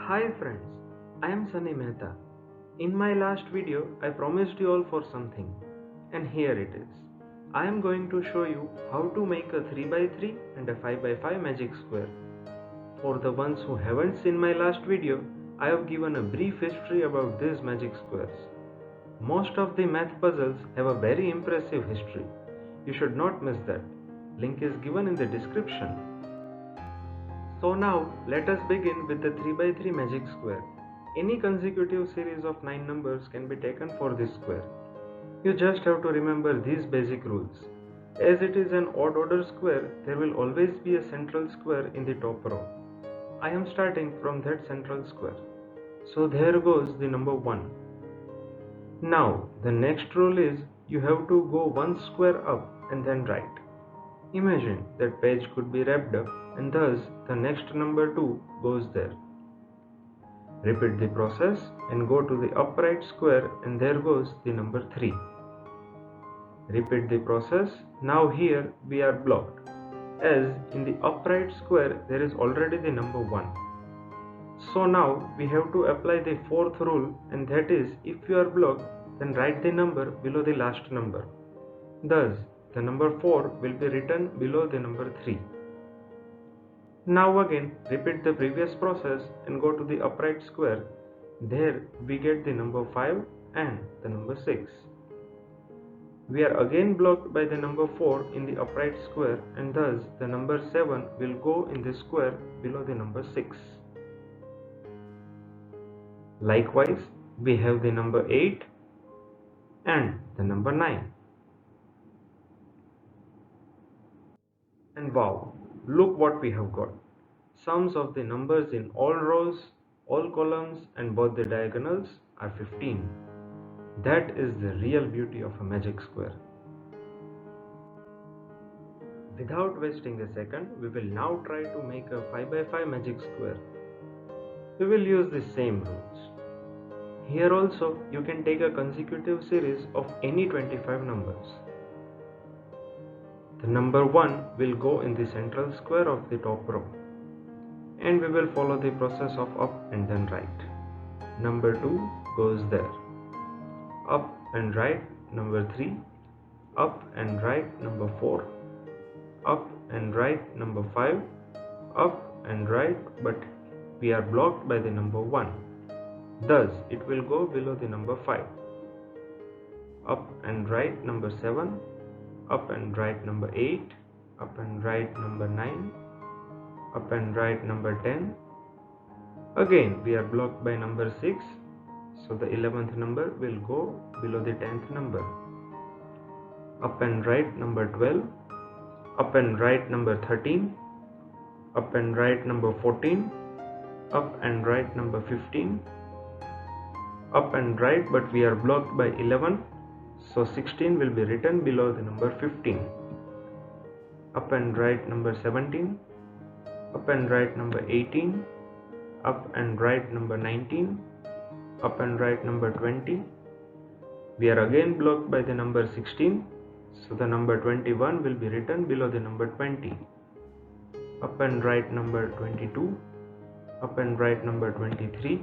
Hi friends, I am Sunny Mehta. In my last video, I promised you all for something, and here it is. I am going to show you how to make a 3x3 and a 5x5 magic square. For the ones who haven't seen my last video, I have given a brief history about these magic squares. Most of the math puzzles have a very impressive history. You should not miss that. Link is given in the description. So now let us begin with the 3x3 magic square. Any consecutive series of 9 numbers can be taken for this square. You just have to remember these basic rules. As it is an odd order square, there will always be a central square in the top row. I am starting from that central square. So there goes the number 1. Now the next rule is you have to go one square up and then right. Imagine that page could be wrapped up and thus the next number 2 goes there. Repeat the process and go to the upright square and there goes the number 3. Repeat the process. Now here we are blocked, as in the upright square there is already the number 1. So now we have to apply the fourth rule, and that is if you are blocked then write the number below the last number. Thus the number 4 will be written below the number 3. Now again repeat the previous process and go to the upright square. There we get the number 5 and the number 6. We are again blocked by the number 4 in the upright square, and thus the number 7 will go in the square below the number 6. Likewise, we have the number 8 and the number 9. And wow, look what we have got. Sums of the numbers in all rows, all columns and both the diagonals are 15. That is the real beauty of a magic square. Without wasting a second, we will now try to make a 5x5 magic square. We will use the same rules. Here also, you can take a consecutive series of any 25 numbers. The number 1 will go in the central square of the top row. And we will follow the process of up and then right. Number 2 goes there. Up and right number 3. Up and right number 4. Up and right number 5. Up and right, but we are blocked by the number 1. Thus, it will go below the number 5. Up and right number 7. Up and right number 8. Up and right number 9. Up and right number 10. Again we are blocked by number 6, so the 11th number will go below the 10th number. Up and right number 12. Up and right number 13. Up and right number 14. Up and right number 15. Up and right, but we are blocked by 11, so 16 will be written below the number 15. Up and right number 17. Up and right number 18. Up and right number 19. Up and right number 20. We are again blocked by the number 16, so the number 21 will be written below the number 20. Up and right number 22. Up and right number 23.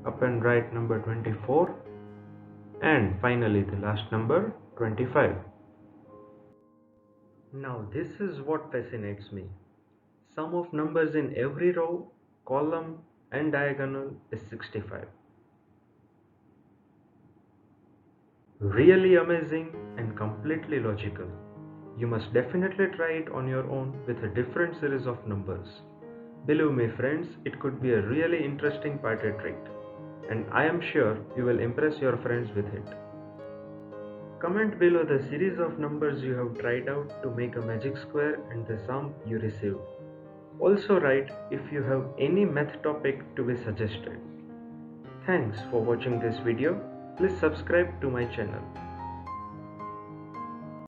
Up and right number 24. And finally the last number 25. Now this is what fascinates me. Sum of numbers in every row, column and diagonal is 65. Really amazing and completely logical. You must definitely try it on your own with a different series of numbers. Believe me friends, it could be a really interesting party trick, and I am sure you will impress your friends with it. Comment below the series of numbers you have tried out to make a magic square and the sum you received. Also write if you have any math topic to be suggested. Thanks for watching this video. Please subscribe to my channel.